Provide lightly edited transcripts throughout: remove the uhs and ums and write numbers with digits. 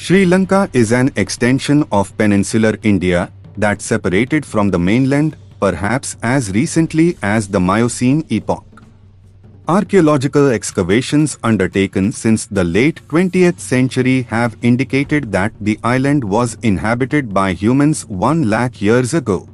Sri Lanka is an extension of peninsular India that separated from the mainland perhaps as recently as the Miocene epoch. Archaeological excavations undertaken since the late 20th century have indicated that the island was inhabited by humans 1 lakh years ago.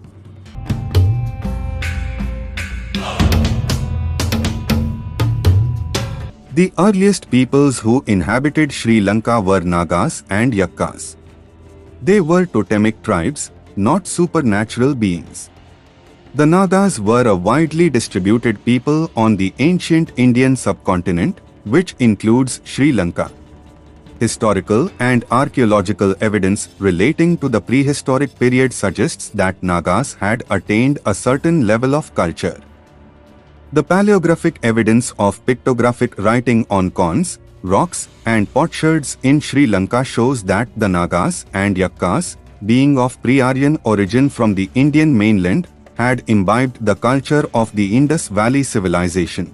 The earliest peoples who inhabited Sri Lanka were Nagas and Yakkas. They were totemic tribes, not supernatural beings. The Nagas were a widely distributed people on the ancient Indian subcontinent, which includes Sri Lanka. Historical and archaeological evidence relating to the prehistoric period suggests that Nagas had attained a certain level of culture. The paleographic evidence of pictographic writing on corns, rocks, and potsherds in Sri Lanka shows that the Nagas and Yakkas, being of pre-Aryan origin from the Indian mainland, had imbibed the culture of the Indus Valley civilization.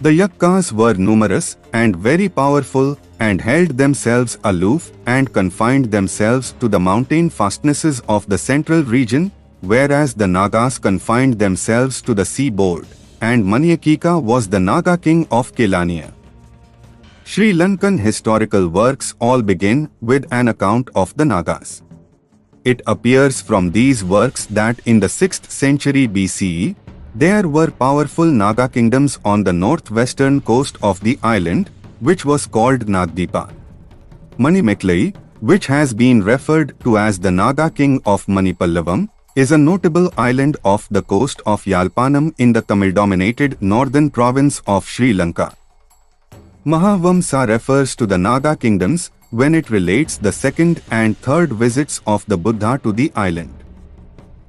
The Yakkas were numerous and very powerful and held themselves aloof and confined themselves to the mountain fastnesses of the central region, whereas the Nagas confined themselves to the seaboard, and Maniakika was the Naga king of Kelaniya. Sri Lankan historical works all begin with an account of the Nagas. It appears from these works that in the 6th century BCE, there were powerful Naga kingdoms on the northwestern coast of the island, which was called Nagdeepa. Manimekalai, which has been referred to as the Naga king of Manipallavam, is a notable island off the coast of Yalpanam in the Tamil-dominated northern province of Sri Lanka. Mahavamsa refers to the Naga kingdoms when it relates the second and third visits of the Buddha to the island.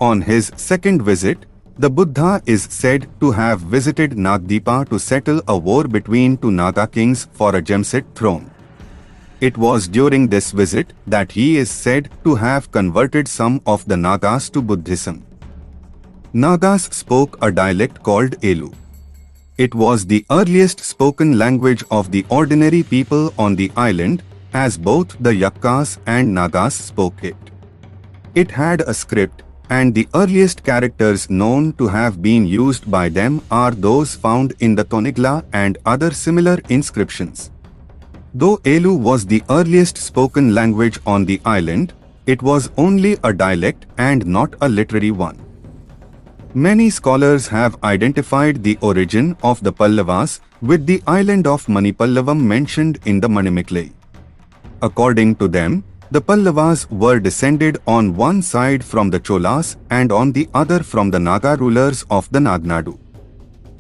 On his second visit, the Buddha is said to have visited Nagdeepa to settle a war between two Naga kings for a gemset throne. It was during this visit that he is said to have converted some of the Nagas to Buddhism. Nagas spoke a dialect called eleyloo. It was the earliest spoken language of the ordinary people on the island, as both the Yakkas and Nagas spoke it. It had a script, and the earliest characters known to have been used by them are those found in the Tonigla and other similar inscriptions. Though eleyloo was the earliest spoken language on the island, it was only a dialect and not a literary one. Many scholars have identified the origin of the Pallavas with the island of Manipallavam mentioned in the Manimekalai. According to them, the Pallavas were descended on one side from the Cholas and on the other from the Naga rulers of the Nagnadu.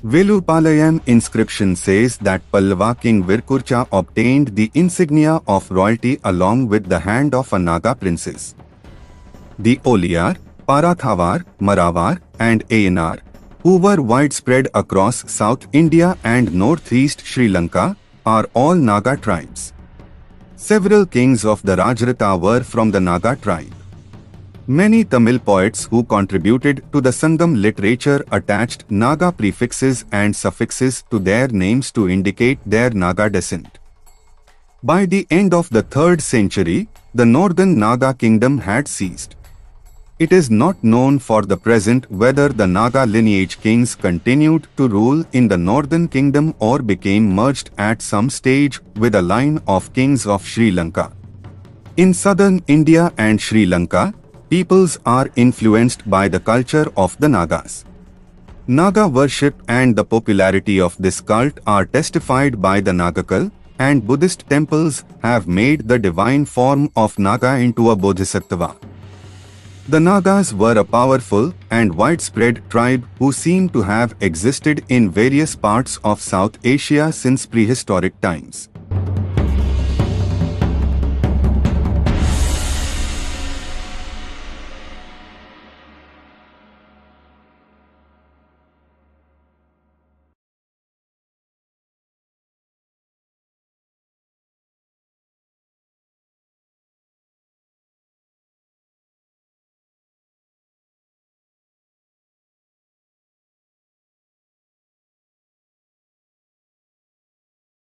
Velupalayam inscription says that Pallava king Virkurcha obtained the insignia of royalty along with the hand of a Naga princess. The Oliyar, Parathavar, Maravar, and Ayanar, who were widespread across South India and northeast Sri Lanka, are all Naga tribes. Several kings of the Rajrata were from the Naga tribe. Many Tamil poets who contributed to the Sangam literature attached Naga prefixes and suffixes to their names to indicate their Naga descent. By the end of the 3rd century, the northern Naga kingdom had ceased. It is not known for the present whether the Naga lineage kings continued to rule in the northern kingdom or became merged at some stage with a line of kings of Sri Lanka. In southern India and Sri Lanka, peoples are influenced by the culture of the Nagas. Naga worship and the popularity of this cult are testified by the Nagakal, and Buddhist temples have made the divine form of Naga into a bodhisattva. The Nagas were a powerful and widespread tribe who seem to have existed in various parts of South Asia since prehistoric times.